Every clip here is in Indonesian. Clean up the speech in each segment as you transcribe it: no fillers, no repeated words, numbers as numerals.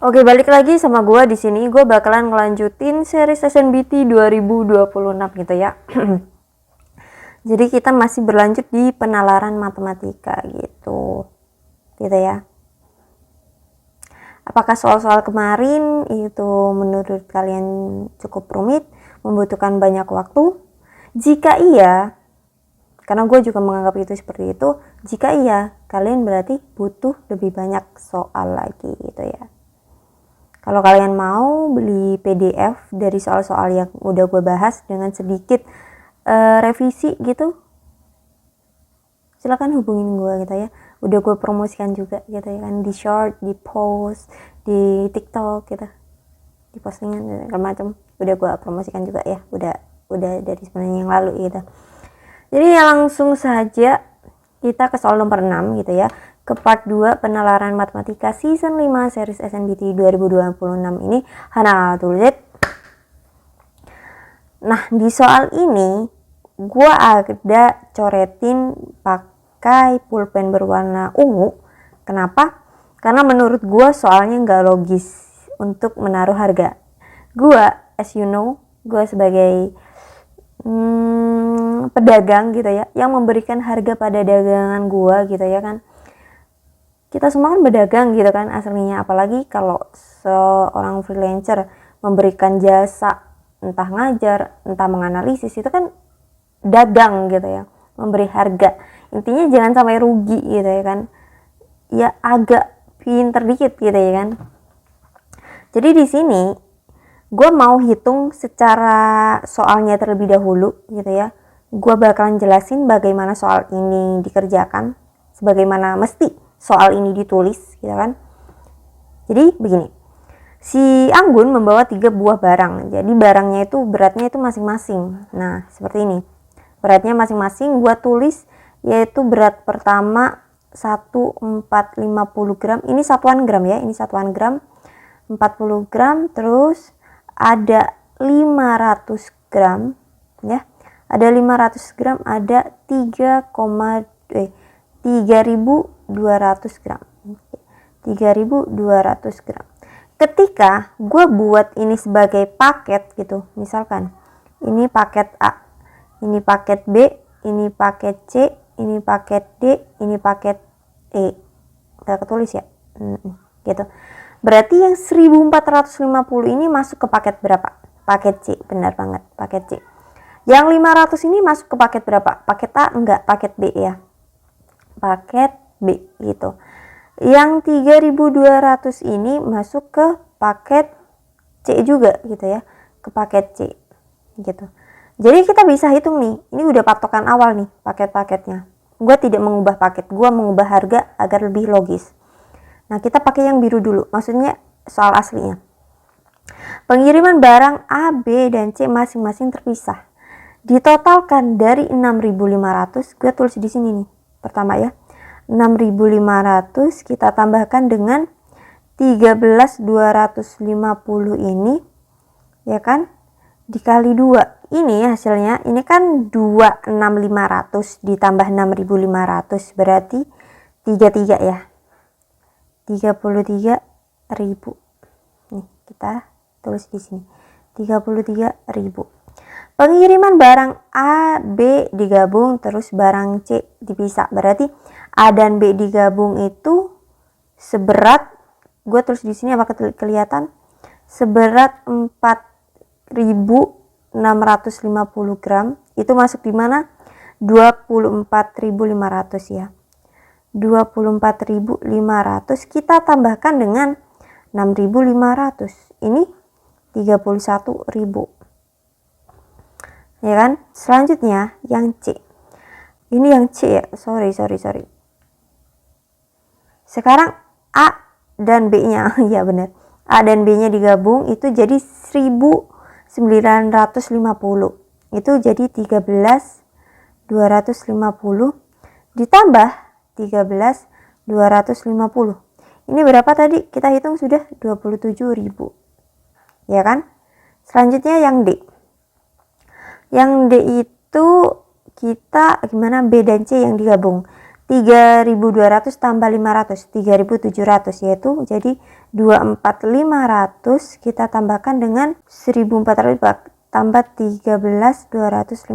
Oke, balik lagi sama gue di sini. Gue bakalan ngelanjutin series SNBT 2026 gitu ya. Jadi kita masih berlanjut di penalaran matematika gitu. Gitu ya. Apakah soal-soal kemarin itu menurut kalian cukup rumit, membutuhkan banyak waktu? Jika iya, karena gue juga menganggap itu seperti itu, jika iya, kalian berarti butuh lebih banyak soal lagi gitu ya. Kalau kalian mau beli PDF dari soal-soal yang udah gue bahas dengan sedikit revisi gitu, silakan hubungin gue gitu ya. Udah gue promosikan juga gitu ya kan, di short, di post, di TikTok gitu, di postingan segala macam. Udah gue promosikan juga ya, udah dari sebenarnya yang lalu gitu. Jadi ya langsung saja kita ke soal nomor 6 gitu ya, ke part 2 penalaran matematika season 5 series SNBT 2026 ini. Hana tulis. Nah, di soal ini gua ada coretin pakai pulpen berwarna ungu. Kenapa? Karena menurut gua soalnya nggak logis untuk menaruh harga. Gua, as you know, gua sebagai pedagang gitu ya, yang memberikan harga pada dagangan gua gitu ya kan. Kita semua kan berdagang gitu kan aslinya, apalagi kalau seorang freelancer memberikan jasa, entah ngajar, entah menganalisis, itu kan dagang gitu ya, memberi harga. Intinya jangan sampai rugi gitu ya kan, ya agak pinter dikit gitu ya kan. Jadi di sini gue mau hitung secara soalnya terlebih dahulu gitu ya. Gue bakalan jelasin bagaimana soal ini dikerjakan, sebagaimana mesti soal ini ditulis gitu kan. Jadi begini, si Anggun membawa 3 buah barang. Jadi barangnya itu beratnya itu masing-masing. Nah seperti ini, beratnya masing-masing gue tulis, yaitu berat pertama 1450 gram. Ini satuan gram ya, ini satuan gram, 40 gram. Terus ada 500 gram ya, ada 500 gram, ada 3200 gram, 3200 gram. Ketika gue buat ini sebagai paket gitu, misalkan ini paket A, ini paket B, ini paket C, ini paket D, ini paket E, udah ketulis ya gitu. Berarti yang 1450 ini masuk ke paket berapa? Paket C, benar banget, paket C. Yang 500 ini masuk ke paket berapa? Paket A? Enggak, paket B ya. Paket B gitu. Yang 3200 ini masuk ke paket C juga gitu ya, ke paket C gitu. Jadi kita bisa hitung nih, ini udah patokan awal nih paket-paketnya. Gue tidak mengubah paket, gue mengubah harga agar lebih logis. Nah kita pakai yang biru dulu, maksudnya soal aslinya. Pengiriman barang A, B, dan C masing-masing terpisah. Ditotalkan dari 6.500, gue tulis di sini nih. Pertama ya, 6.500 kita tambahkan dengan 13.250 ini, ya kan? Dikali 2. Ini hasilnya, ini kan 26.500 ditambah 6.500 berarti 33 ya. 33.000. Nih, kita tulis di sini. 33.000. Pengiriman barang A, B digabung terus barang C dipisah. Berarti A dan B digabung itu seberat, gue tulis di sini apa kelihatan? Seberat 4.650 gram. Itu masuk di mana? 24.500 ya. 24.500 kita tambahkan dengan 6.500. Ini 31.000. Ya kan? Selanjutnya yang C. Ini yang C ya. Sorry. Sekarang A dan B-nya ya benar. A dan B-nya digabung itu jadi 1950. Itu jadi 13.250 ditambah 13.250. Ini berapa tadi? Kita hitung sudah 27.000. Ya kan? Selanjutnya yang D. Yang D itu kita gimana? B dan C yang digabung. 3.200 tambah 500, 3.700, yaitu jadi 24.500 kita tambahkan dengan 1.400 tambah 13.250.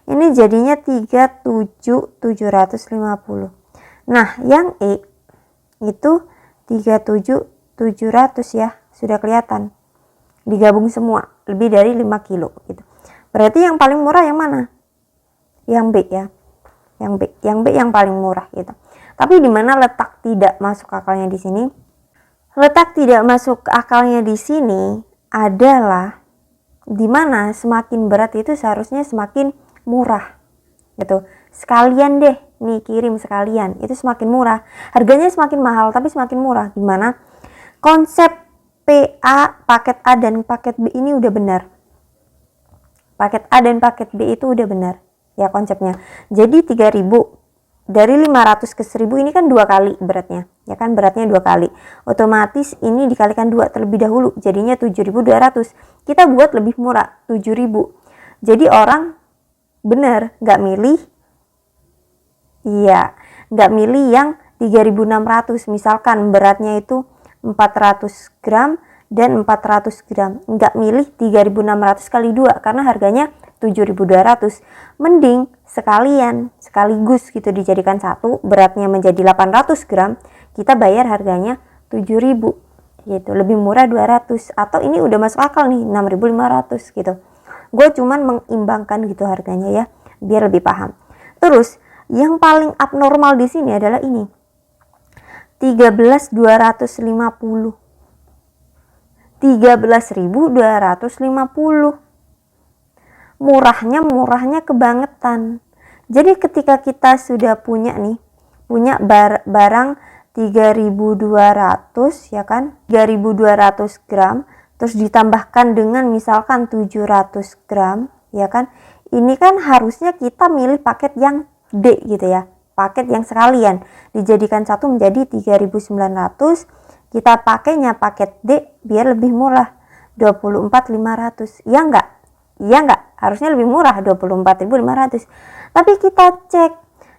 Ini jadinya 37.750. Nah, yang E itu 37.700 ya, sudah kelihatan. Digabung semua, lebih dari 5 kilo gitu. Berarti yang paling murah yang mana? Yang B ya. Yang B yang paling murah gitu. Tapi di mana letak tidak masuk akalnya di sini? Letak tidak masuk akalnya di sini adalah di mana semakin berat itu seharusnya semakin murah gitu. Sekalian deh nih kirim sekalian, itu semakin murah. Harganya semakin mahal tapi semakin murah. Gimana? Konsep PA, paket A dan paket B ini udah benar. Paket A dan paket B itu udah benar ya konsepnya. Jadi 3.000 dari 500 ke 1.000 ini kan 2 kali beratnya. Ya kan beratnya 2 kali. Otomatis ini dikalikan 2 terlebih dahulu. Jadinya 7.200. Kita buat lebih murah 7.000. Jadi orang benar nggak milih. Iya, nggak milih yang 3.600. Misalkan beratnya itu 400 gram dan 400 gram. Nggak milih 3.600 kali 2 karena harganya 7.200. Mending sekaligus gitu dijadikan satu, beratnya menjadi 800 gram, kita bayar harganya 7.000 gitu, lebih murah 200. Atau ini udah masuk akal nih 6.500 gitu. Gue cuman mengimbangkan gitu harganya ya, biar lebih paham. Terus yang paling abnormal di sini adalah ini 13.250. 13.250. Murahnya kebangetan. Jadi ketika kita sudah punya barang 3.200 ya kan, 3.200 gram, terus ditambahkan dengan misalkan 700 gram ya kan, ini kan harusnya kita milih paket yang D gitu ya, paket yang sekalian dijadikan satu menjadi 3.900. Kita pakainya paket D biar lebih murah 24.500. Ya enggak? Iya enggak? Harusnya lebih murah 24.500. Tapi kita cek,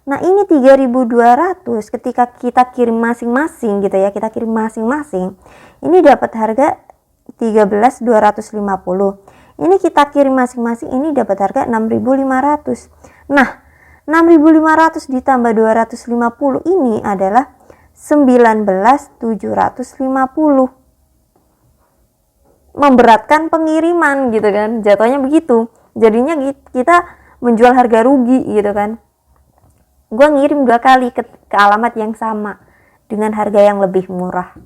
nah ini 3.200 ketika kita kirim masing-masing gitu ya, kita kirim masing-masing, ini dapat harga 13.250. Ini kita kirim masing-masing, ini dapat harga 6.500. Nah 6.500 ditambah 250 ini adalah 19.750. Memberatkan pengiriman gitu kan, jatuhnya begitu. Jadinya kita menjual harga rugi gitu kan. Gue ngirim 2 kali ke alamat yang sama dengan harga yang lebih murah,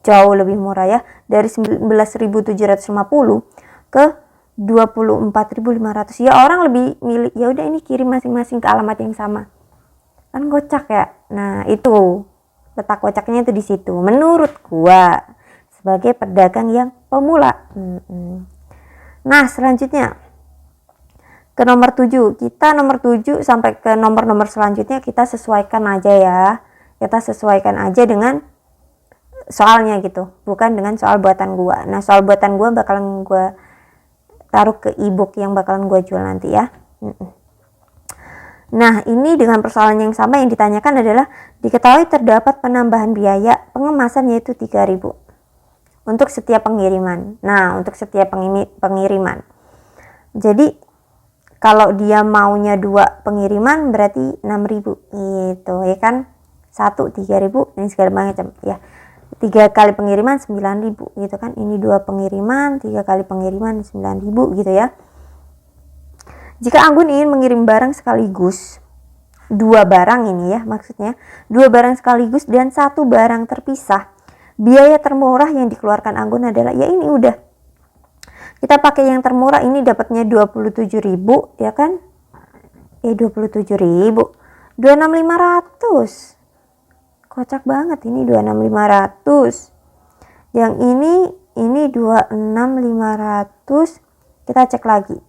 jauh lebih murah ya, dari 19.750 ke 24.500. Ya orang lebih milih ya udah ini kirim masing-masing ke alamat yang sama, kan kocak ya. Nah itu letak kocaknya itu di situ menurut gua sebagai pedagang yang pemula. Nah selanjutnya ke nomor 7. Kita nomor 7 sampai ke nomor-nomor selanjutnya kita sesuaikan aja ya. Kita sesuaikan aja dengan soalnya gitu, bukan dengan soal buatan gua. Nah soal buatan gua bakalan gua taruh ke ebook yang bakalan gua jual nanti ya. Nah ini dengan persoalan yang sama yang ditanyakan adalah diketahui terdapat penambahan biaya pengemasan yaitu 3.000 untuk setiap pengiriman. Nah untuk setiap pengiriman, jadi kalau dia maunya 2 pengiriman berarti 6.000 gitu ya kan, 1 3.000 ini segala macam ya. 3 kali pengiriman 9.000 gitu kan. Ini 2 pengiriman, 3 kali pengiriman 9.000 gitu ya. Jika Anggun ingin mengirim barang sekaligus, 2 barang ini ya maksudnya, 2 barang sekaligus dan 1 barang terpisah, biaya termurah yang dikeluarkan Anggun adalah ya ini udah. Kita pakai yang termurah ini dapatnya 27.000 ya kan. 27.000. 26.500. Kocak banget ini 26.500. Yang ini 26.500. Kita cek lagi.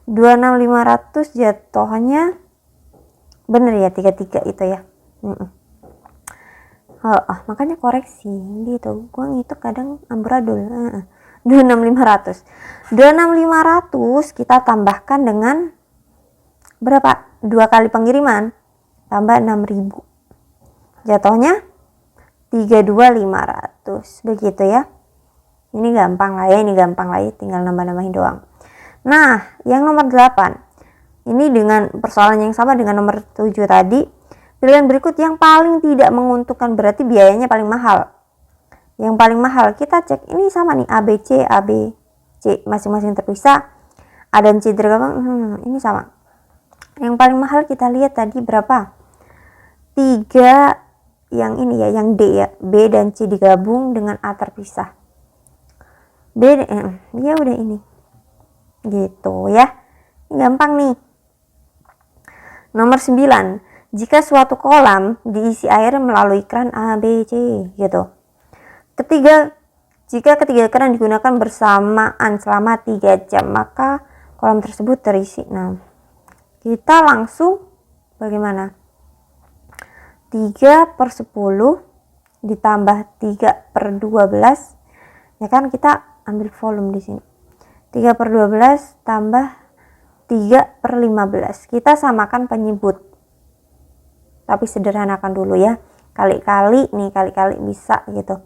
26.500 jatuhnya bener ya 33 itu ya. Makanya koreksi gitu. Gua ngitung kadang amburadul. 26.500. 26.500 kita tambahkan dengan berapa? 2 kali pengiriman tambah 6.000. Jatuhnya 32.500 begitu ya. Ini gampang lah ya, tinggal nambah-nambahin doang. Nah, yang nomor 8 ini dengan persoalan yang sama dengan nomor 7 tadi. Pilihan berikut yang paling tidak menguntungkan, berarti biayanya paling mahal. Yang paling mahal kita cek, ini sama nih, A, B, C masing-masing terpisah, A dan C tergabung, ini sama. Yang paling mahal kita lihat tadi berapa? 3 yang ini ya, yang D ya, B dan C digabung dengan A terpisah. Ya udah ini. Gitu ya. Ini gampang nih. Nomor 9. Jika suatu kolam diisi air melalui keran A, B, C gitu. Jika ketiga keran digunakan bersamaan selama 3 jam, maka kolam tersebut terisi. Nah, kita langsung bagaimana? 3/10 ditambah 3/12, ya kan, kita ambil volume di sini. 3/12 tambah 3/15. Kita samakan penyebut. Tapi sederhanakan dulu ya. Kali-kali bisa gitu.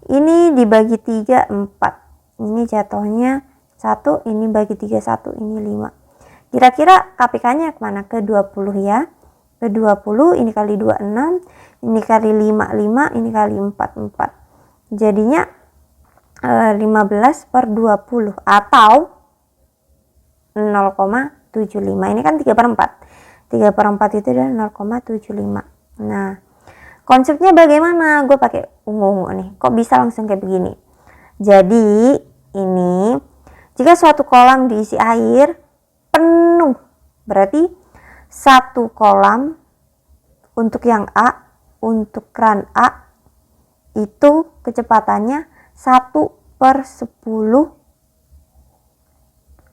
Ini dibagi 3, 4. Ini jatuhnya 1, ini bagi 3, 1, ini 5. Kira-kira KPK-nya kemana? Ke 20 ya. Ke 20, ini kali 2, 6. Ini kali 5, 5. Ini kali 4, 4. Jadinya 15/20 atau 0,75. Ini kan 3/4. 3/4 itu adalah 0,75. Nah, konsepnya bagaimana? Gue pakai ungu-ungu nih. Kok bisa langsung kayak begini? Jadi, ini jika suatu kolam diisi air penuh, berarti satu kolam untuk yang A, untuk keran A, itu kecepatannya 1/10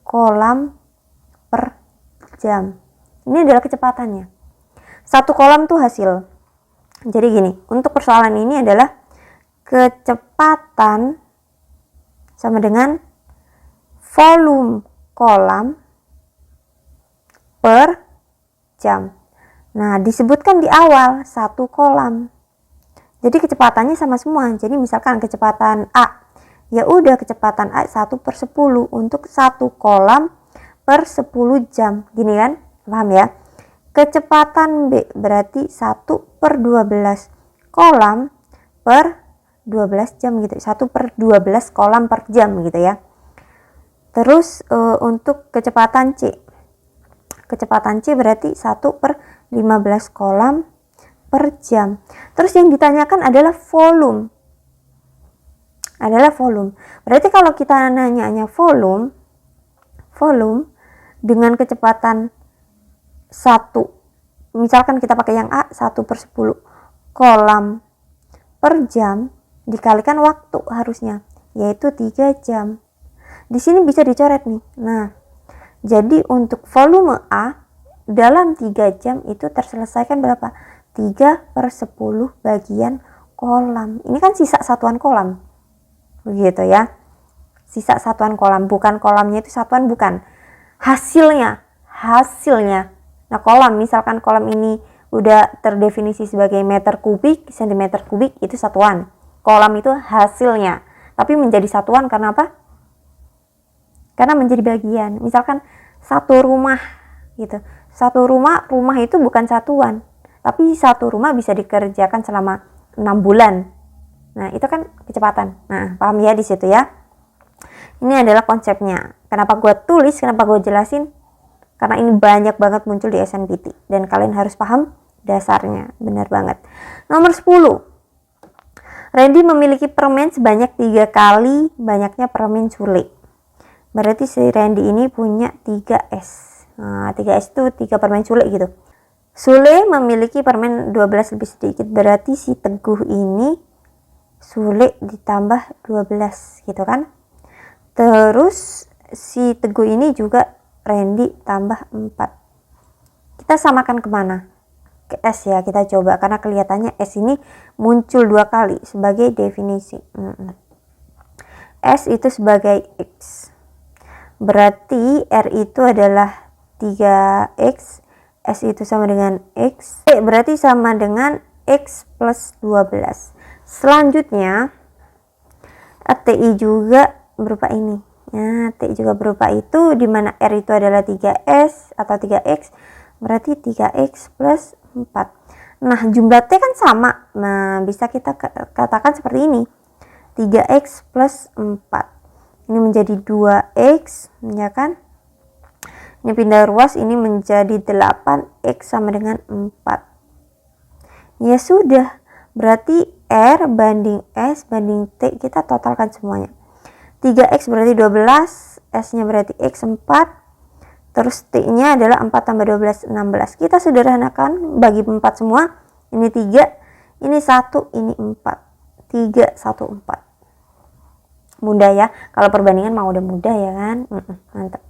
kolam per jam. Ini adalah kecepatannya. Satu kolam tuh hasil. Jadi gini, untuk persoalan ini adalah kecepatan sama dengan volume kolam per jam. Nah, disebutkan di awal satu kolam. Jadi kecepatannya sama semua. Jadi misalkan kecepatan A, ya udah kecepatan A 1/10 untuk satu kolam per 10 jam. Gini kan? Paham ya? Kecepatan B berarti 1/12 kolam per 12 jam gitu. 1/12 kolam per jam gitu ya. Terus untuk kecepatan C. Kecepatan C berarti 1/15 kolam per jam. Terus yang ditanyakan adalah volume. Berarti kalau kita nanyanya volume dengan kecepatan 1, misalkan kita pakai yang A, 1/10 kolam per jam dikalikan waktu harusnya, yaitu 3 jam. Di sini bisa dicoret nih. Nah, jadi untuk volume A dalam 3 jam itu terselesaikan berapa? 3/10 bagian kolam. Ini kan sisa satuan kolam. Begitu ya. Sisa satuan kolam, bukan kolamnya itu satuan, bukan. Hasilnya. Nah, kolam, misalkan kolam ini udah terdefinisi sebagai meter kubik, sentimeter kubik, itu satuan. Kolam itu hasilnya. Tapi menjadi satuan karena apa? Karena menjadi bagian. Misalkan satu rumah gitu. Satu rumah itu bukan satuan. Tapi satu rumah bisa dikerjakan selama 6 bulan. Nah, itu kan kecepatan. Nah, paham ya di situ ya? Ini adalah konsepnya. Kenapa gue tulis, kenapa gue jelasin? Karena ini banyak banget muncul di SNMPT. Dan kalian harus paham dasarnya. Benar banget. Nomor 10. Randy memiliki permen sebanyak 3 kali banyaknya permen Sule. Berarti si Randy ini punya 3S. Nah, 3S itu 3 permen Sule gitu. Sule memiliki permen 12 lebih sedikit. Berarti si Teguh ini Sule ditambah 12 gitu kan. Terus si Teguh ini juga Randy tambah 4. Kita samakan kemana? Ke S ya, kita coba. Karena kelihatannya S ini muncul 2 kali sebagai definisi. S itu sebagai X. Berarti R itu adalah 3X. S itu sama dengan X. Berarti sama dengan X plus 12. Selanjutnya TI juga berupa ini. Nah, TI juga berupa itu, dimana R itu adalah 3S atau 3X, berarti 3X plus 4. Nah, jumlah T kan sama. Nah, bisa kita katakan seperti ini. 3X plus 4. Ini menjadi 2X, ya kan? Ini pindah ruas, ini menjadi 8X sama dengan 4. Ya sudah, berarti R banding S banding T, kita totalkan semuanya. 3X berarti 12, S-nya berarti X 4, terus T-nya adalah 4 tambah 12, 16. Kita sederhanakan, bagi 4 semua, ini 3, ini 1, ini 4. 3, 1, 4. Mudah ya, kalau perbandingan mah udah mudah ya kan. Mantap.